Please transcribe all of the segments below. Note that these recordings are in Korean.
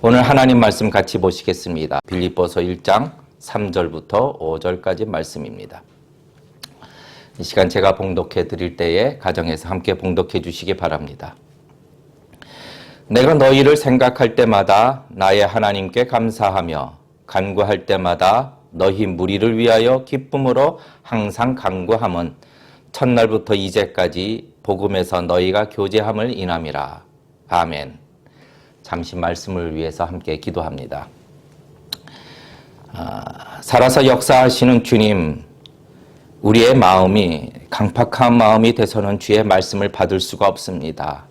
오늘 하나님 말씀 같이 보시겠습니다. 빌립보서 1장 3절부터 5절까지 말씀입니다. 이 시간 제가 봉독해 드릴 때에 가정에서 함께 봉독해 주시기 바랍니다. 내가 너희를 생각할 때마다 나의 하나님께 감사하며 간구할 때마다 너희 무리를 위하여 기쁨으로 항상 간구함은 첫날부터 이제까지 복음에서 너희가 교제함을 인함이라. 아멘. 잠시 말씀을 위해서 함께 기도합니다. 살아서 역사하시는 주님, 우리의 마음이 강팍한 마음이 돼서는 주의 말씀을 받을 수가 없습니다.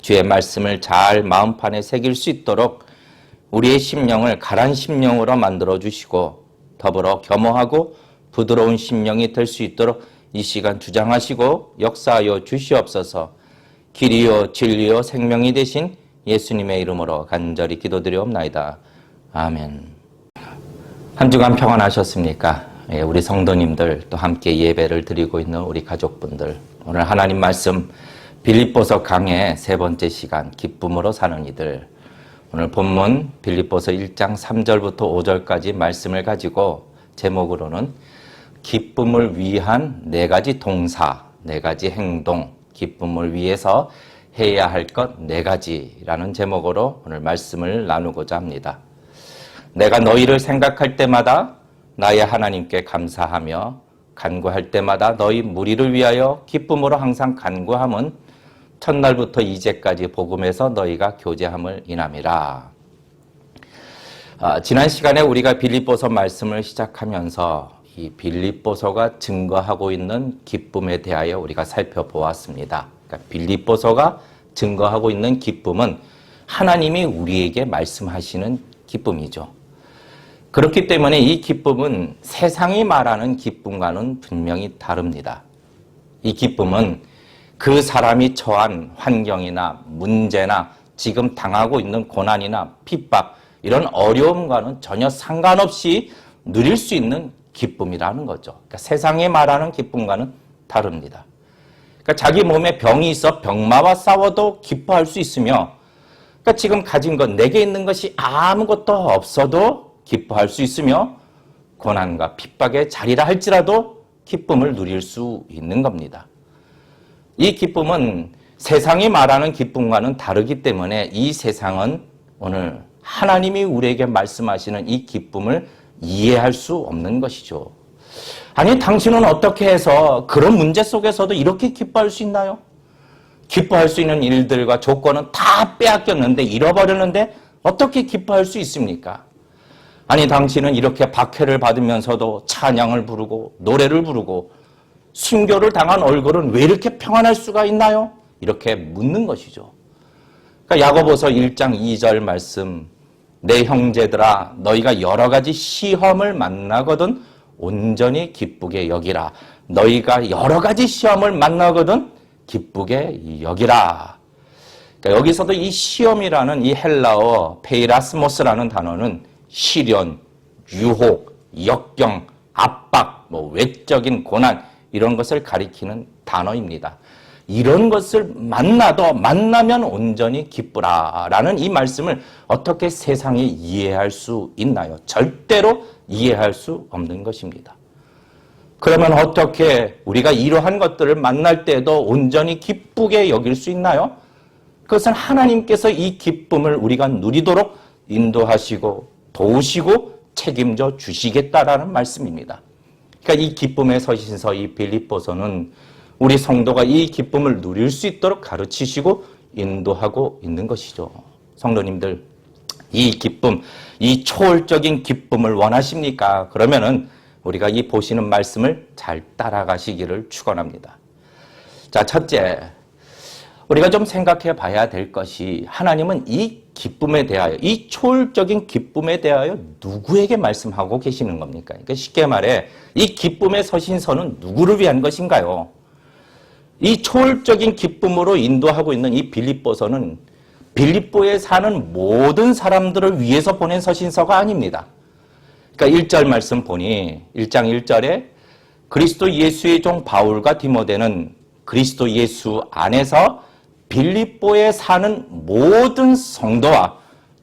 주의 말씀을 잘 마음판에 새길 수 있도록 우리의 심령을 가란 심령으로 만들어 주시고 더불어 겸허하고 부드러운 심령이 될 수 있도록 이 시간 주장하시고 역사하여 주시옵소서. 길이요 진리요 생명이 되신 예수님의 이름으로 간절히 기도드리옵나이다. 아멘. 한 주간 평안하셨습니까? 우리 성도님들 또 함께 예배를 드리고 있는 우리 가족분들, 오늘 하나님 말씀 빌립보서 강의 세 번째 시간 기쁨으로 사는 이들, 오늘 본문 빌립보서 1장 3절부터 5절까지 말씀을 가지고 제목으로는 기쁨을 위한 네 가지 동사, 네 가지 행동, 기쁨을 위해서 해야 할 것 네 가지라는 제목으로 오늘 말씀을 나누고자 합니다. 내가 너희를 생각할 때마다 나의 하나님께 감사하며 간구할 때마다 너희 무리를 위하여 기쁨으로 항상 간구함은 첫날부터 이제까지 복음에서 너희가 교제함을 인함이라. 지난 시간에 우리가 빌립보서 말씀을 시작하면서 이 빌립보서가 증거하고 있는 기쁨에 대하여 우리가 살펴보았습니다. 그러니까 빌립보서가 증거하고 있는 기쁨은 하나님이 우리에게 말씀하시는 기쁨이죠. 그렇기 때문에 이 기쁨은 세상이 말하는 기쁨과는 분명히 다릅니다. 이 기쁨은 그 사람이 처한 환경이나 문제나 지금 당하고 있는 고난이나 핍박, 이런 어려움과는 전혀 상관없이 누릴 수 있는 기쁨이라는 거죠. 그러니까 세상이 말하는 기쁨과는 다릅니다. 그러니까 자기 몸에 병이 있어 병마와 싸워도 기뻐할 수 있으며, 그러니까 지금 가진 것, 내게 있는 것이 아무것도 없어도 기뻐할 수 있으며, 고난과 핍박의 자리라 할지라도 기쁨을 누릴 수 있는 겁니다. 이 기쁨은 세상이 말하는 기쁨과는 다르기 때문에 이 세상은 오늘 하나님이 우리에게 말씀하시는 이 기쁨을 이해할 수 없는 것이죠. 아니, 당신은 어떻게 해서 그런 문제 속에서도 이렇게 기뻐할 수 있나요? 기뻐할 수 있는 일들과 조건은 다 빼앗겼는데, 잃어버렸는데 어떻게 기뻐할 수 있습니까? 아니, 당신은 이렇게 박해를 받으면서도 찬양을 부르고 노래를 부르고 순교를 당한 얼굴은 왜 이렇게 평안할 수가 있나요? 이렇게 묻는 것이죠. 그러니까 야고보서 1장 2절 말씀, 내 형제들아 너희가 여러 가지 시험을 만나거든 온전히 기쁘게 여기라. 너희가 여러 가지 시험을 만나거든 기쁘게 여기라. 그러니까 여기서도 이 시험이라는 이 헬라어 페이라스모스라는 단어는 시련, 유혹, 역경, 압박, 외적인 고난, 이런 것을 가리키는 단어입니다. 이런 것을 만나면 온전히 기쁘라라는 이 말씀을 어떻게 세상이 이해할 수 있나요? 절대로 이해할 수 없는 것입니다. 그러면 어떻게 우리가 이러한 것들을 만날 때도 온전히 기쁘게 여길 수 있나요? 그것은 하나님께서 이 기쁨을 우리가 누리도록 인도하시고 도우시고 책임져 주시겠다라는 말씀입니다. 그러니까 이 기쁨의 서신서 이 빌립보서는 우리 성도가 이 기쁨을 누릴 수 있도록 가르치시고 인도하고 있는 것이죠. 성도님들, 이 기쁨, 이 초월적인 기쁨을 원하십니까? 그러면은 우리가 이 보시는 말씀을 잘 따라가시기를 축원합니다. 자, 첫째, 우리가 좀 생각해 봐야 될 것이, 하나님은 이 기쁨에 대하여, 이 초월적인 기쁨에 대하여 누구에게 말씀하고 계시는 겁니까? 그러니까 쉽게 말해 이 기쁨의 서신서는 누구를 위한 것인가요? 이 초월적인 기쁨으로 인도하고 있는 이 빌립보서는 빌립보에 사는 모든 사람들을 위해서 보낸 서신서가 아닙니다. 그러니까 1절 말씀 보니 1장 1절에 그리스도 예수의 종 바울과 디모데는 그리스도 예수 안에서 빌립보에 사는 모든 성도와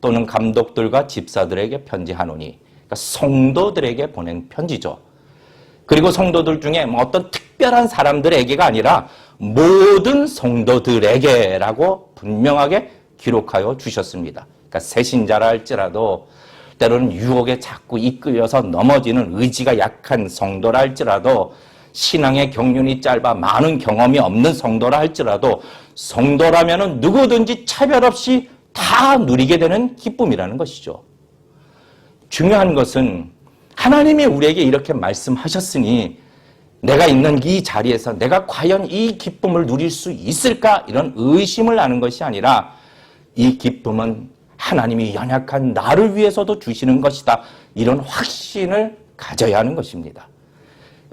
또는 감독들과 집사들에게 편지하노니, 그러니까 성도들에게 보낸 편지죠. 그리고 성도들 중에 뭐 어떤 특별한 사람들에게가 아니라 모든 성도들에게라고 분명하게 기록하여 주셨습니다. 그러니까 새신자라 할지라도, 때로는 유혹에 자꾸 이끌려서 넘어지는 의지가 약한 성도라 할지라도, 신앙의 경륜이 짧아 많은 경험이 없는 성도라 할지라도, 성도라면은 누구든지 차별 없이 다 누리게 되는 기쁨이라는 것이죠. 중요한 것은 하나님이 우리에게 이렇게 말씀하셨으니 내가 있는 이 자리에서 내가 과연 이 기쁨을 누릴 수 있을까? 이런 의심을 하는 것이 아니라 이 기쁨은 하나님이 연약한 나를 위해서도 주시는 것이다. 이런 확신을 가져야 하는 것입니다.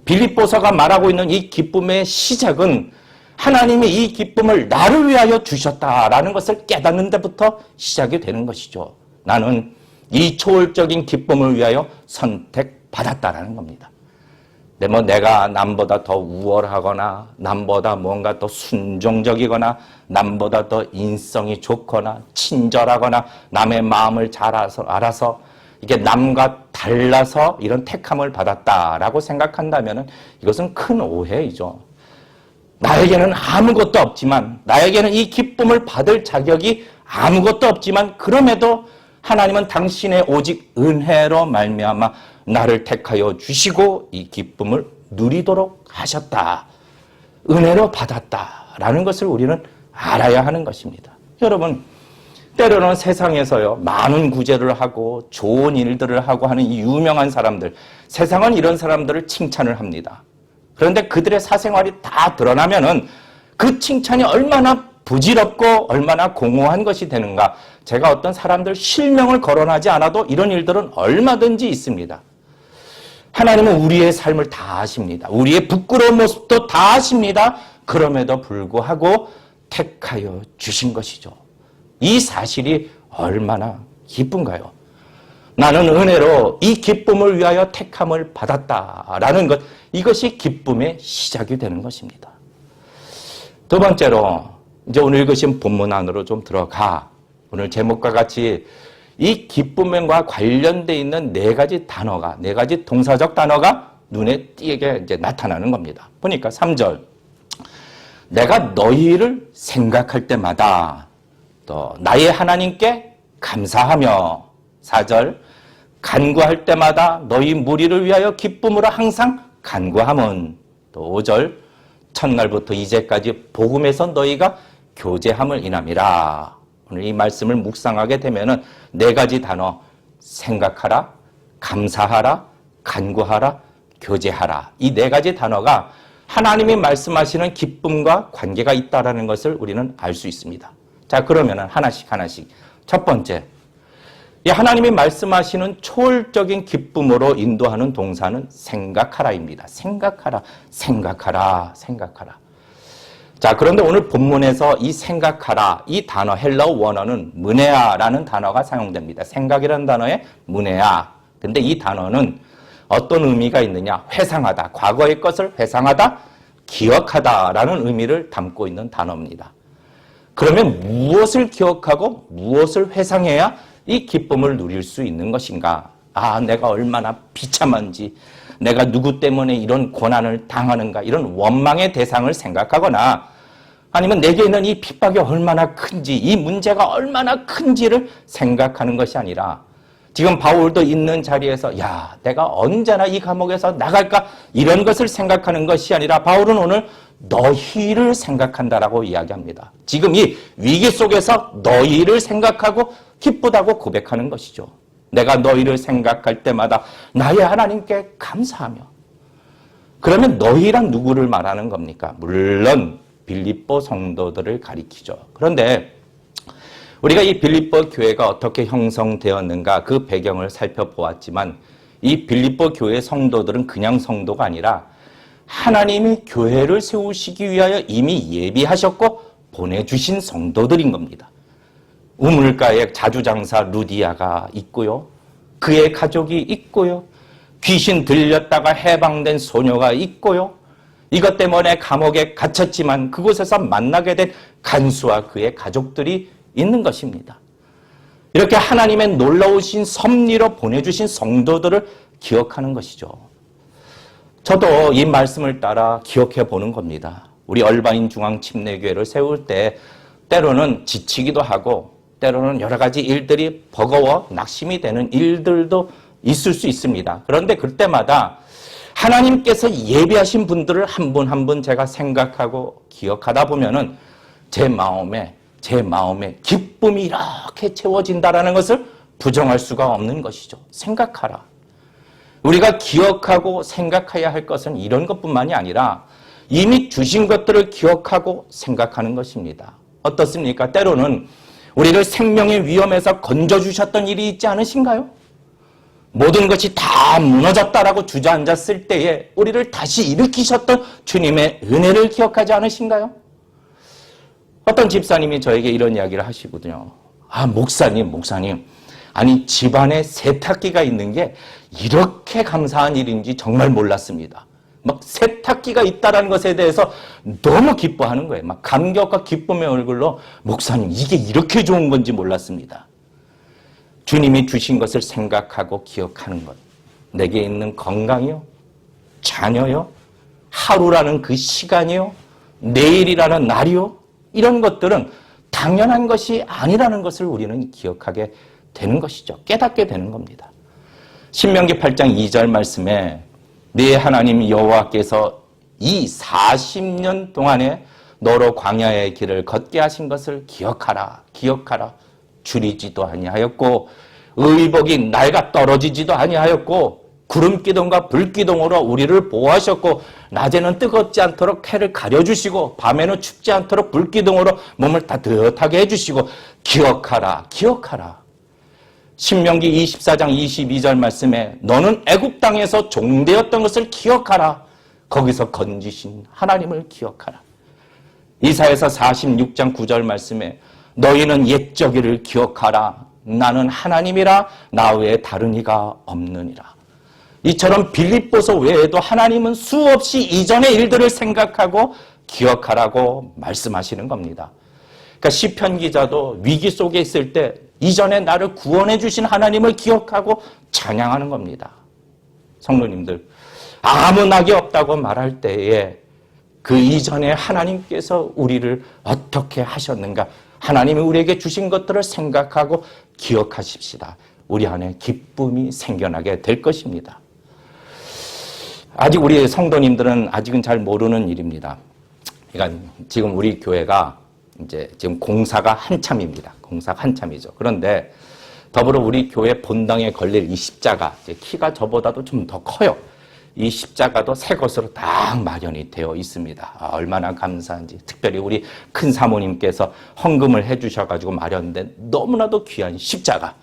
빌립보서가 말하고 있는 이 기쁨의 시작은 하나님이 이 기쁨을 나를 위하여 주셨다라는 것을 깨닫는 데부터 시작이 되는 것이죠. 나는 이 초월적인 기쁨을 위하여 선택받았다라는 겁니다. 내가 남보다 더 우월하거나 남보다 뭔가 더 순종적이거나 남보다 더 인성이 좋거나 친절하거나 남의 마음을 잘 알아서 이게 남과 달라서 이런 택함을 받았다라고 생각한다면 이것은 큰 오해이죠. 나에게는 아무것도 없지만, 나에게는 이 기쁨을 받을 자격이 아무것도 없지만 그럼에도 하나님은 당신의 오직 은혜로 말미암아 나를 택하여 주시고 이 기쁨을 누리도록 하셨다. 은혜로 받았다라는 것을 우리는 알아야 하는 것입니다. 여러분, 때로는 세상에서요, 많은 구제를 하고 좋은 일들을 하고 하는 이 유명한 사람들, 세상은 이런 사람들을 칭찬을 합니다. 그런데 그들의 사생활이 다 드러나면은 그 칭찬이 얼마나 부질없고 얼마나 공허한 것이 되는가. 제가 어떤 사람들 실명을 거론하지 않아도 이런 일들은 얼마든지 있습니다. 하나님은 우리의 삶을 다 아십니다. 우리의 부끄러운 모습도 다 아십니다. 그럼에도 불구하고 택하여 주신 것이죠. 이 사실이 얼마나 기쁜가요? 나는 은혜로 이 기쁨을 위하여 택함을 받았다라는 것, 이것이 기쁨의 시작이 되는 것입니다. 두 번째로, 이제 오늘 읽으신 본문 안으로 좀 들어가, 오늘 제목과 같이 이 기쁨과 관련되어 있는 네 가지 동사적 단어가 눈에 띄게 이제 나타나는 겁니다. 보니까 3절, 내가 너희를 생각할 때마다 또 나의 하나님께 감사하며, 4절, 간구할 때마다 너희 무리를 위하여 기쁨으로 항상 간구함은, 또 5절, 첫날부터 이제까지 복음에서 너희가 교제함을 인함이라. 오늘 이 말씀을 묵상하게 되면은 네 가지 단어, 생각하라, 감사하라, 간구하라, 교제하라. 이 네 가지 단어가 하나님이 말씀하시는 기쁨과 관계가 있다라는 것을 우리는 알 수 있습니다. 자, 그러면은 하나씩. 첫 번째, 이 하나님이 말씀하시는 초월적인 기쁨으로 인도하는 동사는 생각하라입니다. 생각하라. 자, 그런데 오늘 본문에서 이 생각하라, 이 단어, 헬라어 원어는 문에아라는 단어가 사용됩니다. 생각이라는 단어에 문에아. 근데 이 단어는 어떤 의미가 있느냐? 회상하다, 과거의 것을 회상하다, 기억하다라는 의미를 담고 있는 단어입니다. 그러면 무엇을 기억하고 무엇을 회상해야 이 기쁨을 누릴 수 있는 것인가? 아, 내가 얼마나 비참한지, 내가 누구 때문에 이런 고난을 당하는가, 이런 원망의 대상을 생각하거나 아니면 내게 있는 이 핍박이 얼마나 큰지, 이 문제가 얼마나 큰지를 생각하는 것이 아니라 지금 바울도 있는 자리에서 야, 내가 언제나 이 감옥에서 나갈까, 이런 것을 생각하는 것이 아니라 바울은 오늘 너희를 생각한다라고 이야기합니다. 지금 이 위기 속에서 너희를 생각하고 기쁘다고 고백하는 것이죠. 내가 너희를 생각할 때마다 나의 하나님께 감사하며. 그러면 너희란 누구를 말하는 겁니까? 물론 빌립보 성도들을 가리키죠. 그런데 우리가 이 빌립보 교회가 어떻게 형성되었는가 그 배경을 살펴보았지만 이 빌립보 교회 성도들은 그냥 성도가 아니라 하나님이 교회를 세우시기 위하여 이미 예비하셨고 보내주신 성도들인 겁니다. 우물가에 자주장사 루디아가 있고요. 그의 가족이 있고요. 귀신 들렸다가 해방된 소녀가 있고요. 이것 때문에 감옥에 갇혔지만 그곳에서 만나게 된 간수와 그의 가족들이 있는 것입니다. 이렇게 하나님의 놀라우신 섭리로 보내주신 성도들을 기억하는 것이죠. 저도 이 말씀을 따라 기억해 보는 겁니다. 우리 얼바인 중앙침례교회를 세울 때 때로는 지치기도 하고 때로는 여러 가지 일들이 버거워 낙심이 되는 일들도 있을 수 있습니다. 그런데 그때마다 하나님께서 예비하신 분들을 한 분 한 분 제가 생각하고 기억하다 보면은 제 마음에 기쁨이 이렇게 채워진다라는 것을 부정할 수가 없는 것이죠. 생각하라. 우리가 기억하고 생각해야 할 것은 이런 것뿐만이 아니라 이미 주신 것들을 기억하고 생각하는 것입니다. 어떻습니까? 때로는 우리를 생명의 위험에서 건져주셨던 일이 있지 않으신가요? 모든 것이 다 무너졌다라고 주저앉았을 때에 우리를 다시 일으키셨던 주님의 은혜를 기억하지 않으신가요? 어떤 집사님이 저에게 이런 이야기를 하시거든요. 아, 목사님. 아니, 집안에 세탁기가 있는 게 이렇게 감사한 일인지 정말 몰랐습니다. 막 세탁기가 있다는 것에 대해서 너무 기뻐하는 거예요. 막 감격과 기쁨의 얼굴로 목사님, 이게 이렇게 좋은 건지 몰랐습니다. 주님이 주신 것을 생각하고 기억하는 것. 내게 있는 건강이요, 자녀요, 하루라는 그 시간이요, 내일이라는 날이요, 이런 것들은 당연한 것이 아니라는 것을 우리는 기억하게 되는 것이죠. 깨닫게 되는 겁니다. 신명기 8장 2절 말씀에 네 하나님 여호와께서 이 40년 동안에 너로 광야의 길을 걷게 하신 것을 기억하라. 줄이지도 아니하였고 의복이 낡아 떨어지지도 아니하였고 구름기둥과 불기둥으로 우리를 보호하셨고 낮에는 뜨겁지 않도록 해를 가려주시고 밤에는 춥지 않도록 불기둥으로 몸을 따뜻하게 해주시고 기억하라. 신명기 24장 22절 말씀에 너는 애굽 땅에서 종되었던 것을 기억하라. 거기서 건지신 하나님을 기억하라. 이사야서 46장 9절 말씀에 너희는 옛적일을 기억하라. 나는 하나님이라 나 외에 다른 이가 없느니라. 이처럼 빌립보서 외에도 하나님은 수없이 이전의 일들을 생각하고 기억하라고 말씀하시는 겁니다. 그러니까 시편 기자도 위기 속에 있을 때 이전에 나를 구원해 주신 하나님을 기억하고 찬양하는 겁니다. 성도님들, 아무 낙이 없다고 말할 때에 그 이전에 하나님께서 우리를 어떻게 하셨는가, 하나님이 우리에게 주신 것들을 생각하고 기억하십시다. 우리 안에 기쁨이 생겨나게 될 것입니다. 아직 우리 성도님들은 아직은 잘 모르는 일입니다. 그러니까 지금 우리 교회가 이제 지금 공사가 한참입니다. 공사가 한참이죠. 그런데 더불어 우리 교회 본당에 걸릴 이 십자가, 이제 키가 저보다도 좀 더 커요. 이 십자가도 새 것으로 딱 마련이 되어 있습니다. 아, 얼마나 감사한지. 특별히 우리 큰 사모님께서 헌금을 해주셔가지고 마련된 너무나도 귀한 십자가.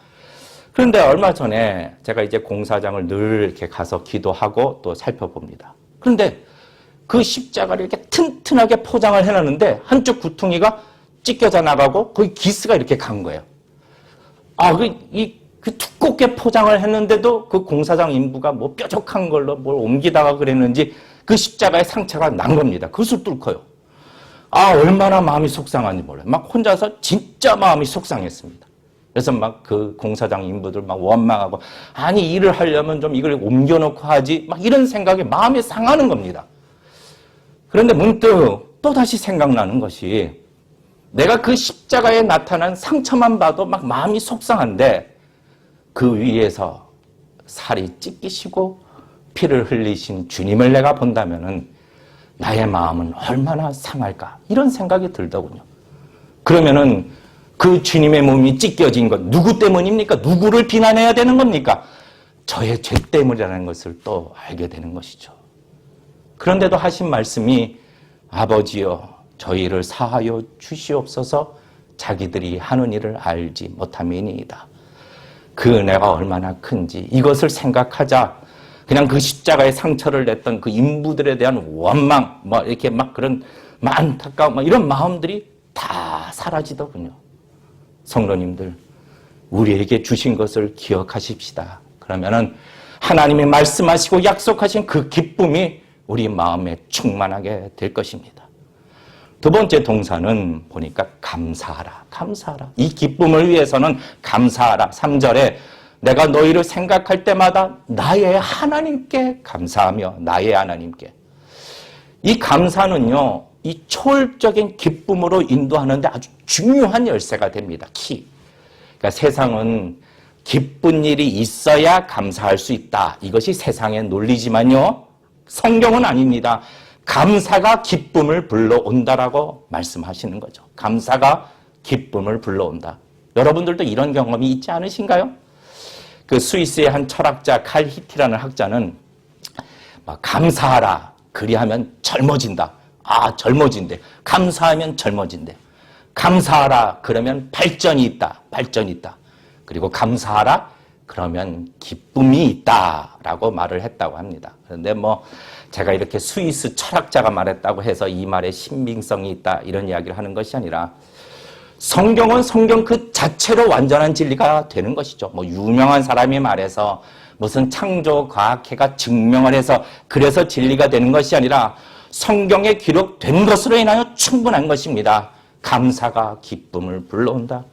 그런데 얼마 전에 제가 이제 공사장을 늘 이렇게 가서 기도하고 또 살펴봅니다. 그런데 그 십자가를 이렇게 튼튼하게 포장을 해놨는데 한쪽 구퉁이가 찢겨져 나가고 거기 기스가 이렇게 간 거예요. 아, 그 두껍게 포장을 했는데도 그 공사장 인부가 뭐 뾰족한 걸로 뭘 옮기다가 그랬는지 그 십자가에 상처가 난 겁니다. 그것을 뚫고요. 아, 얼마나 마음이 속상한지 몰라요. 막 혼자서 진짜 마음이 속상했습니다. 그래서 막 그 공사장 인부들 막 원망하고, 아니, 일을 하려면 좀 이걸 옮겨놓고 하지, 막 이런 생각에 마음이 상하는 겁니다. 그런데 문득 또다시 생각나는 것이, 내가 그 십자가에 나타난 상처만 봐도 막 마음이 속상한데 그 위에서 살이 찢기시고 피를 흘리신 주님을 내가 본다면은 나의 마음은 얼마나 상할까, 이런 생각이 들더군요. 그러면은 그 주님의 몸이 찢겨진 것 누구 때문입니까? 누구를 비난해야 되는 겁니까? 저의 죄 때문이라는 것을 또 알게 되는 것이죠. 그런데도 하신 말씀이 아버지여 저희를 사하여 주시옵소서 자기들이 하는 일을 알지 못함이니이다. 그 은혜가 얼마나 큰지 이것을 생각하자 그냥 그 십자가에 상처를 냈던 그 인부들에 대한 원망, 뭐 이렇게 막 그런 안타까움, 뭐 이런 마음들이 다 사라지더군요. 성도님들, 우리에게 주신 것을 기억하십시다. 그러면은 하나님이 말씀하시고 약속하신 그 기쁨이 우리 마음에 충만하게 될 것입니다. 두 번째 동사는 보니까 감사하라. 감사하라. 이 기쁨을 위해서는 감사하라. 3절에 내가 너희를 생각할 때마다 나의 하나님께 감사하며 나의 하나님께. 이 감사는요, 이 초월적인 기쁨으로 인도하는데 아주 중요한 열쇠가 됩니다. 키. 그러니까 세상은 기쁜 일이 있어야 감사할 수 있다. 이것이 세상의 논리지만요, 성경은 아닙니다. 감사가 기쁨을 불러온다라고 말씀하시는 거죠. 감사가 기쁨을 불러온다. 여러분들도 이런 경험이 있지 않으신가요? 그 스위스의 한 철학자 칼 히티라는 학자는 감사하라. 그리하면 젊어진다. 아, 젊어진대. 감사하면 젊어진대. 감사하라. 그러면 발전이 있다. 발전이 있다. 그리고 감사하라. 그러면 기쁨이 있다라고 말을 했다고 합니다. 그런데 제가 이렇게 스위스 철학자가 말했다고 해서 이 말에 신빙성이 있다 이런 이야기를 하는 것이 아니라 성경은 성경 그 자체로 완전한 진리가 되는 것이죠. 유명한 사람이 말해서 무슨 창조과학회가 증명을 해서 그래서 진리가 되는 것이 아니라 성경에 기록된 것으로 인하여 충분한 것입니다. 감사가 기쁨을 불러온다.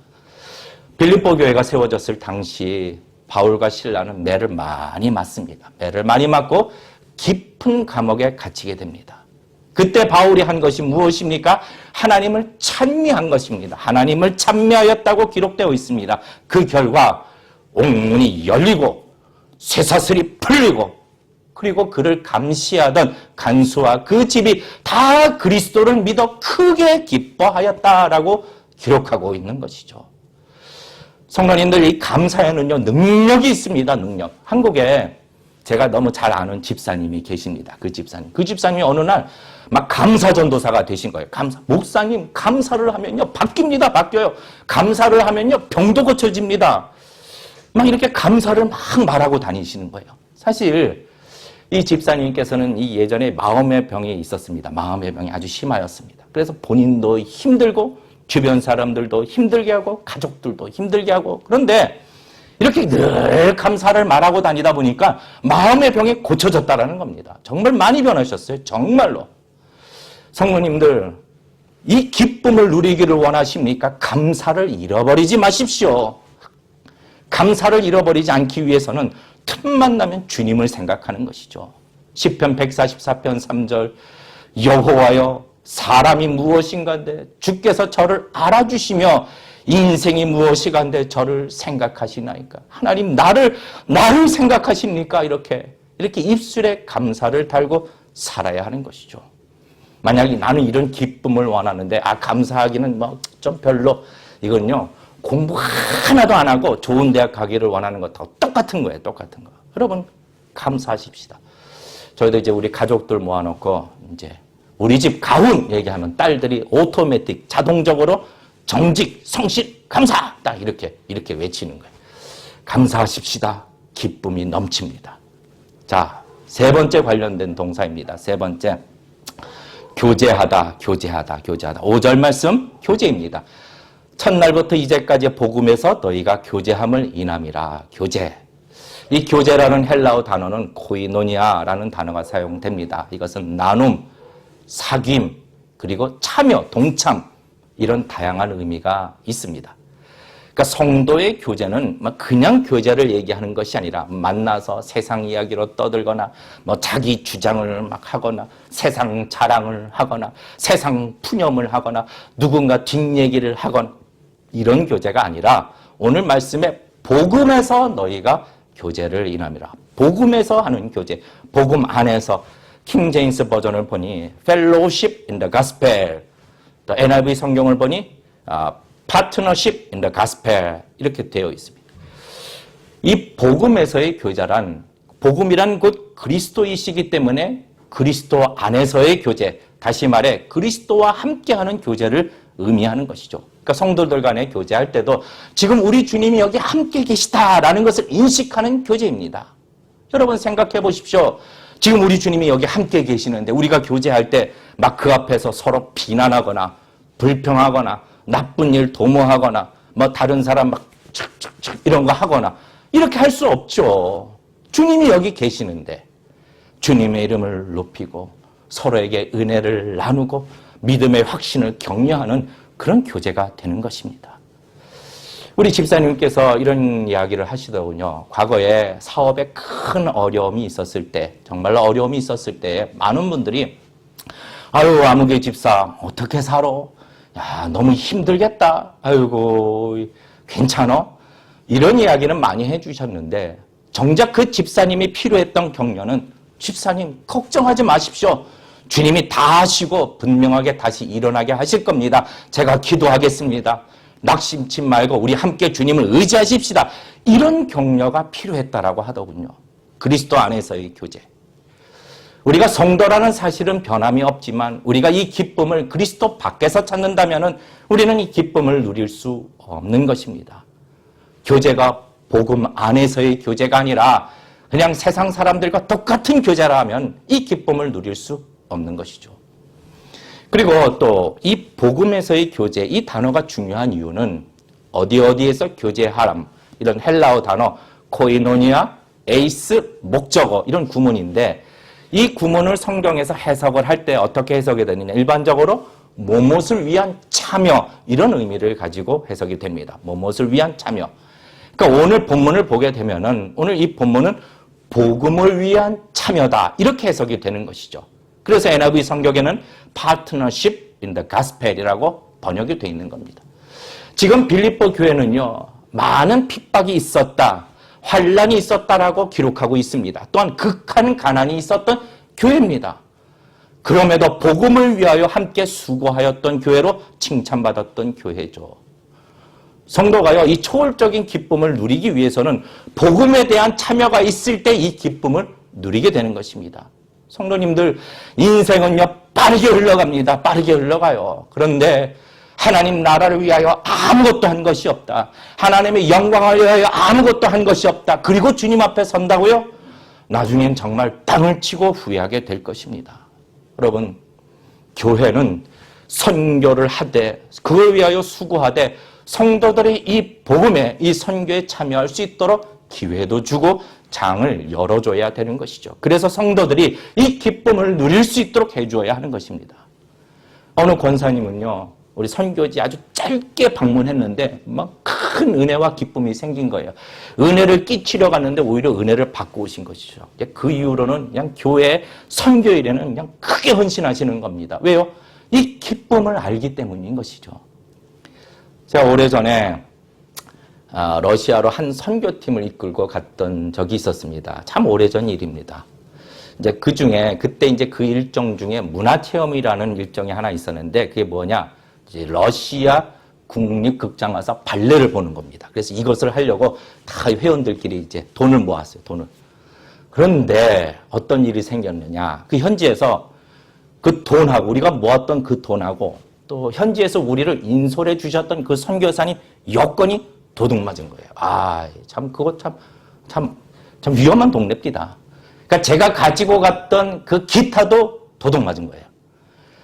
빌립보 교회가 세워졌을 당시 바울과 실라는 매를 많이 맞습니다. 매를 많이 맞고 깊은 감옥에 갇히게 됩니다. 그때 바울이 한 것이 무엇입니까? 하나님을 찬미한 것입니다. 하나님을 찬미하였다고 기록되어 있습니다. 그 결과 옥문이 열리고 쇠사슬이 풀리고 그리고 그를 감시하던 간수와 그 집이 다 그리스도를 믿어 크게 기뻐하였다라고 기록하고 있는 것이죠. 성도님들, 이 감사에는요, 능력이 있습니다. 능력. 한국에 제가 너무 잘 아는 집사님이 계십니다. 그 집사님이 어느 날 막 감사전도사가 되신 거예요. 목사님, 감사를 하면요, 바뀝니다. 바뀌어요. 감사를 하면요, 병도 고쳐집니다. 막 이렇게 감사를 막 말하고 다니시는 거예요. 사실 이 집사님께서는 이 예전에 마음의 병이 있었습니다. 마음의 병이 아주 심하였습니다. 그래서 본인도 힘들고 주변 사람들도 힘들게 하고 가족들도 힘들게 하고, 그런데 이렇게 늘 감사를 말하고 다니다 보니까 마음의 병이 고쳐졌다라는 겁니다. 정말 많이 변하셨어요. 정말로. 성도님들, 이 기쁨을 누리기를 원하십니까? 감사를 잃어버리지 마십시오. 감사를 잃어버리지 않기 위해서는 틈만 나면 주님을 생각하는 것이죠. 시편 144편 3절 여호와여 사람이 무엇인가인데 주께서 저를 알아주시며 인생이 무엇이간데 저를 생각하시나이까. 하나님 나를 생각하십니까? 이렇게 입술에 감사를 달고 살아야 하는 것이죠. 만약에 나는 이런 기쁨을 원하는데 감사하기는 좀 별로, 이건요 공부 하나도 안 하고 좋은 대학 가기를 원하는 것하고 똑같은 거예요. 똑같은 거. 여러분 감사하십시다. 저희도 이제 우리 가족들 모아놓고 이제 우리 집 가훈 얘기하면 딸들이 오토매틱 자동적으로 정직, 성실, 감사 딱 이렇게 외치는 거예요. 감사하십시다. 기쁨이 넘칩니다. 자, 세 번째 관련된 동사입니다. 세 번째, 교제하다. 5절 말씀 교제입니다. 첫날부터 이제까지 복음에서 너희가 교제함을 인함이라. 교제. 이 교제라는 헬라어 단어는 코이노니아라는 단어가 사용됩니다. 이것은 나눔, 사귐, 그리고 참여, 동참, 이런 다양한 의미가 있습니다. 그러니까 성도의 교제는 그냥 교제를 얘기하는 것이 아니라 만나서 세상 이야기로 떠들거나 자기 주장을 막 하거나 세상 자랑을 하거나 세상 푸념을 하거나 누군가 뒷얘기를 하거나 이런 교제가 아니라 오늘 말씀에 복음에서 너희가 교제를 인함이라. 복음에서 하는 교제, 복음 안에서. 킹 제임스 버전을 보니 fellowship in the gospel, 또 NIV 성경을 보니 partnership in the gospel 이렇게 되어 있습니다. 이 복음에서의 교제란, 복음이란 곧 그리스도이시기 때문에 그리스도 안에서의 교제, 다시 말해 그리스도와 함께하는 교제를 의미하는 것이죠. 그러니까 성도들 간에 교제할 때도 지금 우리 주님이 여기 함께 계시다라는 것을 인식하는 교제입니다. 여러분 생각해 보십시오. 지금 우리 주님이 여기 함께 계시는데 우리가 교제할 때 막 그 앞에서 서로 비난하거나 불평하거나 나쁜 일 도모하거나 다른 사람 막 착착착 이런 거 하거나 이렇게 할 수 없죠. 주님이 여기 계시는데 주님의 이름을 높이고 서로에게 은혜를 나누고 믿음의 확신을 격려하는 그런 교제가 되는 것입니다. 우리 집사님께서 이런 이야기를 하시더군요. 과거에 사업에 큰 어려움이 있었을 때, 정말로 어려움이 있었을 때 많은 분들이 아유, 아무개 집사 어떻게 살아? 야, 너무 힘들겠다. 아이고, 괜찮아? 이런 이야기는 많이 해주셨는데 정작 그 집사님이 필요했던 격려는 집사님 걱정하지 마십시오. 주님이 다 하시고 분명하게 다시 일어나게 하실 겁니다. 제가 기도하겠습니다. 낙심치 말고 우리 함께 주님을 의지하십시다. 이런 격려가 필요했다라고 하더군요. 그리스도 안에서의 교제. 우리가 성도라는 사실은 변함이 없지만 우리가 이 기쁨을 그리스도 밖에서 찾는다면 우리는 이 기쁨을 누릴 수 없는 것입니다. 교제가 복음 안에서의 교제가 아니라 그냥 세상 사람들과 똑같은 교제라 하면 이 기쁨을 누릴 수 없는 것이죠. 그리고 또 이 복음에서의 교제, 이 단어가 중요한 이유는 어디에서 교제하람, 이런 헬라어 단어 코이노니아, 에이스, 목적어 이런 구문인데 이 구문을 성경에서 해석을 할 때 어떻게 해석이 되느냐. 일반적으로 무엇을 위한 참여 이런 의미를 가지고 해석이 됩니다. 무엇을 위한 참여. 그러니까 오늘 본문을 보게 되면은 오늘 이 본문은 복음을 위한 참여다 이렇게 해석이 되는 것이죠. 그래서 NIV 성경에는 Partnership in the Gospel이라고 번역이 되어 있는 겁니다. 지금 빌립보 교회는요 많은 핍박이 있었다, 환란이 있었다라고 기록하고 있습니다. 또한 극한 가난이 있었던 교회입니다. 그럼에도 복음을 위하여 함께 수고하였던 교회로 칭찬받았던 교회죠. 성도가요 이 초월적인 기쁨을 누리기 위해서는 복음에 대한 참여가 있을 때 이 기쁨을 누리게 되는 것입니다. 성도님들 인생은요 빠르게 흘러갑니다. 빠르게 흘러가요. 그런데 하나님 나라를 위하여 아무것도 한 것이 없다. 하나님의 영광을 위하여 아무것도 한 것이 없다. 그리고 주님 앞에 선다고요? 나중엔 정말 땅을 치고 후회하게 될 것입니다. 여러분, 교회는 선교를 하되 그걸 위하여 수고하되 성도들이 이 복음에 이 선교에 참여할 수 있도록 기회도 주고 장을 열어줘야 되는 것이죠. 그래서 성도들이 이 기쁨을 누릴 수 있도록 해줘야 하는 것입니다. 어느 권사님은요 우리 선교지 아주 짧게 방문했는데 막 큰 은혜와 기쁨이 생긴 거예요. 은혜를 끼치려 갔는데 오히려 은혜를 받고 오신 것이죠. 그 이후로는 그냥 교회 선교일에는 그냥 크게 헌신하시는 겁니다. 왜요? 이 기쁨을 알기 때문인 것이죠. 제가 오래전에 러시아로 한 선교팀을 이끌고 갔던 적이 있었습니다. 참 오래전 일입니다. 이제 그 중에 그때 이제 그 일정 중에 문화체험이라는 일정이 하나 있었는데 그게 뭐냐? 이제 러시아 국립극장 가서 발레를 보는 겁니다. 그래서 이것을 하려고 다 회원들끼리 이제 돈을 모았어요. 돈을. 그런데 어떤 일이 생겼느냐? 그 현지에서 그 돈하고 우리가 모았던 그 돈하고 또 현지에서 우리를 인솔해 주셨던 그 선교사님 여권이 도둑 맞은 거예요. 아, 참 그거 참 위험한 동네입니다. 그러니까 제가 가지고 갔던 그 기타도 도둑 맞은 거예요.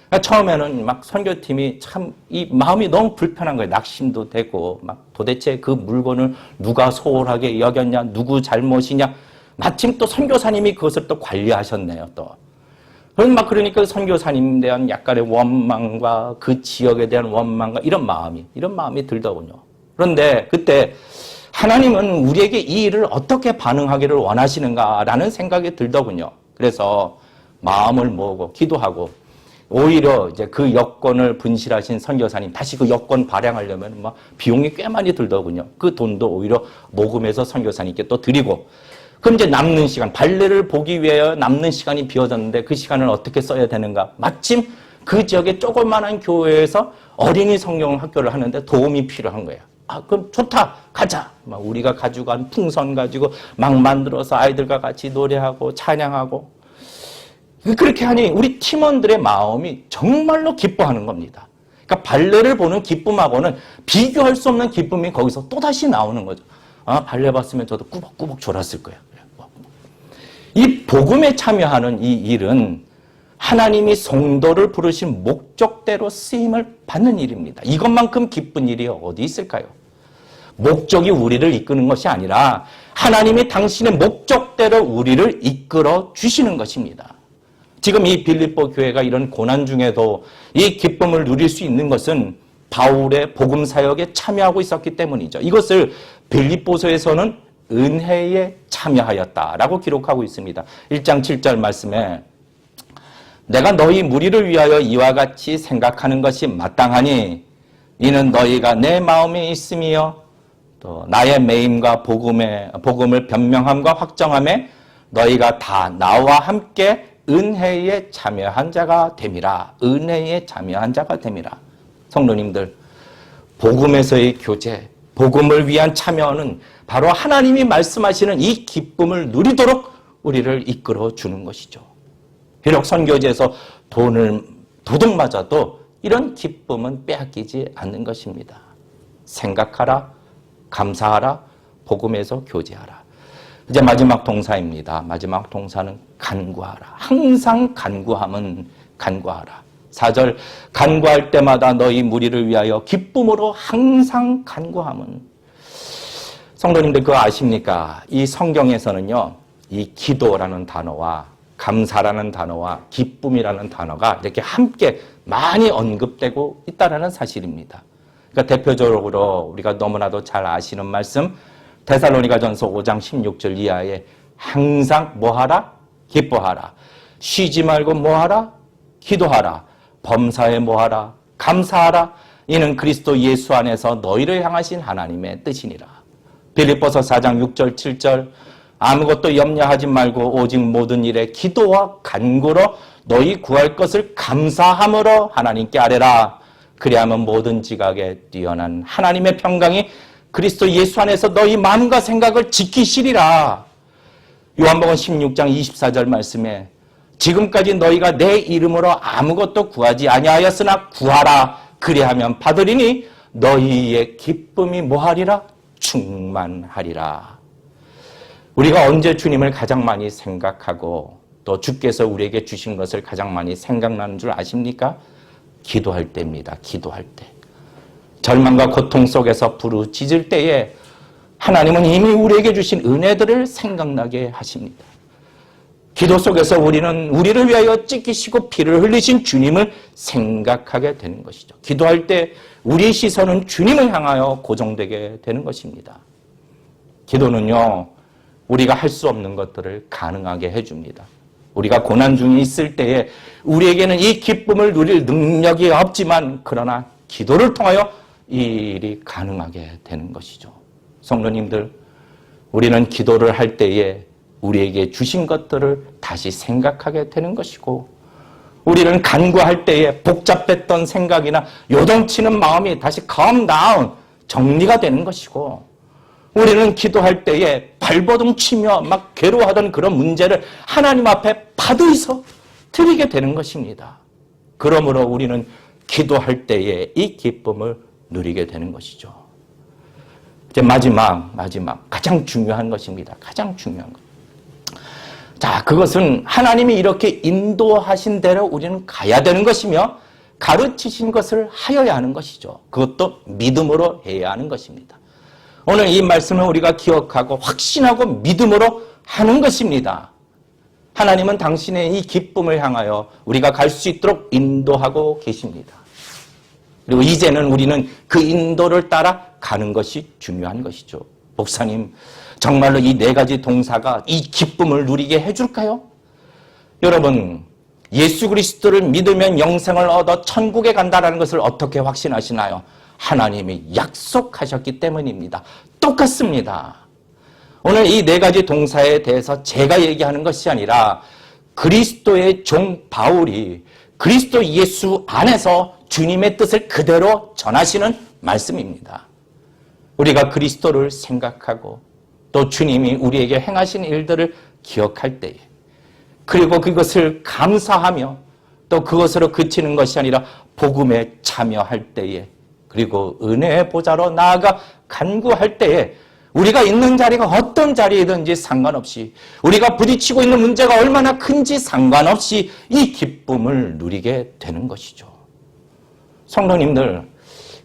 그러니까 처음에는 막 선교팀이 참 이 마음이 너무 불편한 거예요. 낙심도 되고 막 도대체 그 물건을 누가 소홀하게 여겼냐, 누구 잘못이냐. 마침 또 선교사님이 그것을 또 관리하셨네요. 또. 그러니까 선교사님에 대한 약간의 원망과 그 지역에 대한 원망과 이런 마음이 들더군요. 그런데 그때 하나님은 우리에게 이 일을 어떻게 반응하기를 원하시는가라는 생각이 들더군요. 그래서 마음을 모으고 기도하고 오히려 이제 그 여권을 분실하신 선교사님 다시 그 여권 발행하려면 막 비용이 꽤 많이 들더군요. 그 돈도 오히려 모금해서 선교사님께 또 드리고 그럼 이제 남는 시간, 발레를 보기 위해 남는 시간이 비어졌는데 그 시간을 어떻게 써야 되는가? 마침 그 지역의 조그만한 교회에서 어린이 성경 학교를 하는데 도움이 필요한 거예요. 아, 그럼 좋다. 가자. 막 우리가 가지고 간 풍선 가지고 막 만들어서 아이들과 같이 노래하고 찬양하고 그렇게 하니 우리 팀원들의 마음이 정말로 기뻐하는 겁니다. 그러니까 발레를 보는 기쁨하고는 비교할 수 없는 기쁨이 거기서 또다시 나오는 거죠. 아, 발레 봤으면 저도 꾸벅꾸벅 졸았을 거예요. 이 복음에 참여하는 이 일은 하나님이 성도를 부르신 목적대로 쓰임을 받는 일입니다. 이것만큼 기쁜 일이 어디 있을까요? 목적이 우리를 이끄는 것이 아니라 하나님이 당신의 목적대로 우리를 이끌어 주시는 것입니다. 지금 이 빌립보 교회가 이런 고난 중에도 이 기쁨을 누릴 수 있는 것은 바울의 복음 사역에 참여하고 있었기 때문이죠. 이것을 빌립보서에서는 은혜에 참여하였다라고 기록하고 있습니다. 1장 7절 말씀에 내가 너희 무리를 위하여 이와 같이 생각하는 것이 마땅하니 이는 너희가 내 마음에 있음이요 또 나의 매임과 복음을 변명함과 확정함에 너희가 다 나와 함께 은혜에 참여한 자가 됨이라. 은혜에 참여한 자가 됨이라. 성도님들, 복음에서의 교제, 복음을 위한 참여는 바로 하나님이 말씀하시는 이 기쁨을 누리도록 우리를 이끌어 주는 것이죠. 비록 선교지에서 도둑 맞아도 이런 기쁨은 빼앗기지 않는 것입니다. 생각하라, 감사하라, 복음에서 교제하라. 이제 마지막 동사입니다. 마지막 동사는 간구하라. 항상 간구함은 간구하라. 4절 간구할 때마다 너희 무리를 위하여 기쁨으로 항상 간구함은. 성도님들 그거 아십니까? 이 성경에서는요, 이 기도라는 단어와 감사라는 단어와 기쁨이라는 단어가 이렇게 함께 많이 언급되고 있다는 사실입니다. 그러니까 대표적으로 우리가 너무나도 잘 아시는 말씀 데살로니가전서 5장 16절 이하에 항상 뭐하라? 기뻐하라. 쉬지 말고 뭐하라? 기도하라. 범사에 뭐하라? 감사하라. 이는 그리스도 예수 안에서 너희를 향하신 하나님의 뜻이니라. 빌립보서 4장 6절 7절 아무것도 염려하지 말고 오직 모든 일에 기도와 간구로 너희 구할 것을 감사함으로 하나님께 아뢰라. 그리하면 모든 지각에 뛰어난 하나님의 평강이 그리스도 예수 안에서 너희 마음과 생각을 지키시리라. 요한복음 16장 24절 말씀에 지금까지 너희가 내 이름으로 아무것도 구하지 아니하였으나 구하라. 그리하면 받으리니 너희의 기쁨이 뭐하리라? 충만하리라. 우리가 언제 주님을 가장 많이 생각하고 또 주께서 우리에게 주신 것을 가장 많이 생각나는 줄 아십니까? 기도할 때입니다. 기도할 때. 절망과 고통 속에서 부르짖을 때에 하나님은 이미 우리에게 주신 은혜들을 생각나게 하십니다. 기도 속에서 우리는 우리를 위하여 찢기시고 피를 흘리신 주님을 생각하게 되는 것이죠. 기도할 때 우리의 시선은 주님을 향하여 고정되게 되는 것입니다. 기도는요, 우리가 할 수 없는 것들을 가능하게 해줍니다. 우리가 고난 중에 있을 때에 우리에게는 이 기쁨을 누릴 능력이 없지만 그러나 기도를 통하여 이 일이 가능하게 되는 것이죠. 성도님들, 우리는 기도를 할 때에 우리에게 주신 것들을 다시 생각하게 되는 것이고 우리는 간구할 때에 복잡했던 생각이나 요동치는 마음이 다시 calm down, 정리가 되는 것이고 우리는 기도할 때에 발버둥 치며 막 괴로워하던 그런 문제를 하나님 앞에 받으서 드리게 되는 것입니다. 그러므로 우리는 기도할 때에 이 기쁨을 누리게 되는 것이죠. 이제 마지막 가장 중요한 것입니다. 가장 중요한 것. 자, 그것은 하나님이 이렇게 인도하신 대로 우리는 가야 되는 것이며 가르치신 것을 하여야 하는 것이죠. 그것도 믿음으로 해야 하는 것입니다. 오늘 이 말씀을 우리가 기억하고 확신하고 믿음으로 하는 것입니다. 하나님은 당신의 이 기쁨을 향하여 우리가 갈 수 있도록 인도하고 계십니다. 그리고 이제는 우리는 그 인도를 따라 가는 것이 중요한 것이죠. 목사님, 정말로 이 네 가지 동사가 이 기쁨을 누리게 해줄까요? 여러분, 예수 그리스도를 믿으면 영생을 얻어 천국에 간다는 것을 어떻게 확신하시나요? 하나님이 약속하셨기 때문입니다. 똑같습니다. 오늘 이 네 가지 동사에 대해서 제가 얘기하는 것이 아니라 그리스도의 종 바울이 그리스도 예수 안에서 주님의 뜻을 그대로 전하시는 말씀입니다. 우리가 그리스도를 생각하고 또 주님이 우리에게 행하신 일들을 기억할 때에 그리고 그것을 감사하며 또 그것으로 그치는 것이 아니라 복음에 참여할 때에 그리고 은혜의 보좌로 나아가 간구할 때에 우리가 있는 자리가 어떤 자리이든지 상관없이 우리가 부딪히고 있는 문제가 얼마나 큰지 상관없이 이 기쁨을 누리게 되는 것이죠. 성도님들,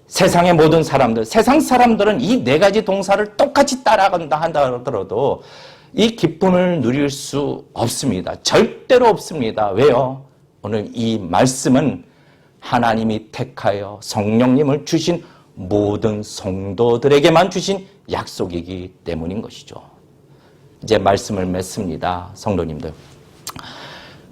세상의 모든 사람들, 세상 사람들은 이 네 가지 동사를 똑같이 따라간다 한다 하더라도 이 기쁨을 누릴 수 없습니다. 절대로 없습니다. 왜요? 오늘 이 말씀은 하나님이 택하여 성령님을 주신 모든 성도들에게만 주신 약속이기 때문인 것이죠. 이제 말씀을 맺습니다. 성도님들.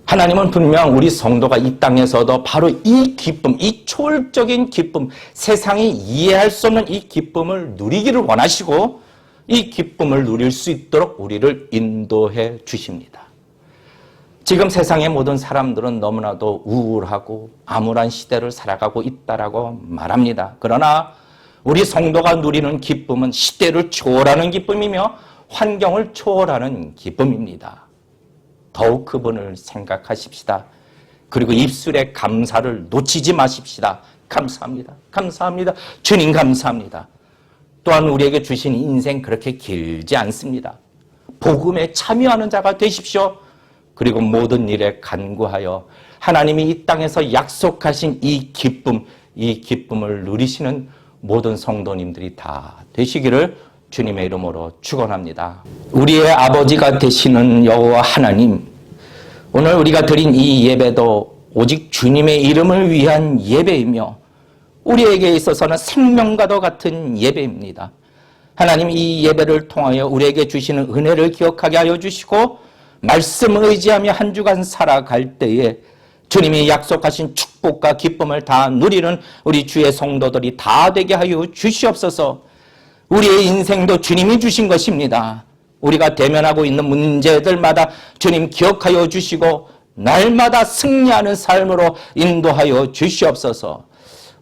하나님은 분명 우리 성도가 이 땅에서도 바로 이 기쁨, 이 초월적인 기쁨, 세상이 이해할 수 없는 이 기쁨을 누리기를 원하시고 이 기쁨을 누릴 수 있도록 우리를 인도해 주십니다. 지금 세상의 모든 사람들은 너무나도 우울하고 암울한 시대를 살아가고 있다라고 말합니다. 그러나 우리 성도가 누리는 기쁨은 시대를 초월하는 기쁨이며 환경을 초월하는 기쁨입니다. 더욱 그분을 생각하십시다. 그리고 입술의 감사를 놓치지 마십시다. 감사합니다. 감사합니다. 주님 감사합니다. 또한 우리에게 주신 인생 그렇게 길지 않습니다. 복음에 참여하는 자가 되십시오. 그리고 모든 일에 간구하여 하나님이 이 땅에서 약속하신 이 기쁨을 누리시는 모든 성도님들이 다 되시기를 주님의 이름으로 축원합니다. 우리의 아버지가 되시는 여호와 하나님, 오늘 우리가 드린 이 예배도 오직 주님의 이름을 위한 예배이며 우리에게 있어서는 생명과도 같은 예배입니다. 하나님, 이 예배를 통하여 우리에게 주시는 은혜를 기억하게 하여 주시고 말씀을 의지하며 한 주간 살아갈 때에 주님이 약속하신 축복과 기쁨을 다 누리는 우리 주의 성도들이 다 되게 하여 주시옵소서. 우리의 인생도 주님이 주신 것입니다. 우리가 대면하고 있는 문제들마다 주님 기억하여 주시고 날마다 승리하는 삶으로 인도하여 주시옵소서.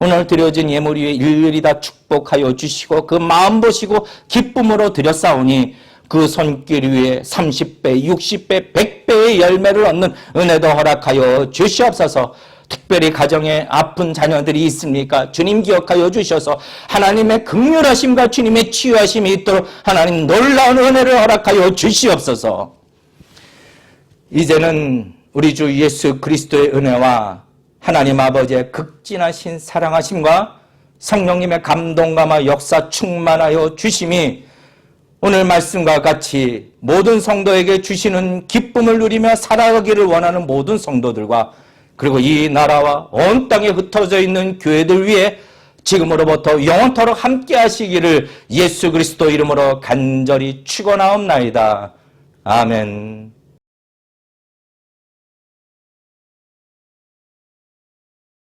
오늘 드려진 예물 위에 일일이 다 축복하여 주시고 그 마음 보시고 기쁨으로 드렸사오니 그 손길 위에 30배, 60배, 100배의 열매를 얻는 은혜도 허락하여 주시옵소서. 특별히 가정에 아픈 자녀들이 있습니까? 주님 기억하여 주셔서 하나님의 긍휼하심과 주님의 치유하심이 있도록 하나님 놀라운 은혜를 허락하여 주시옵소서. 이제는 우리 주 예수 그리스도의 은혜와 하나님 아버지의 극진하신 사랑하심과 성령님의 감동감화 역사 충만하여 주심이 오늘 말씀과 같이 모든 성도에게 주시는 기쁨을 누리며 살아가기를 원하는 모든 성도들과 그리고 이 나라와 온 땅에 흩어져 있는 교회들 위해 지금으로부터 영원토록 함께 하시기를 예수 그리스도 이름으로 간절히 축원하옵나이다. 아멘.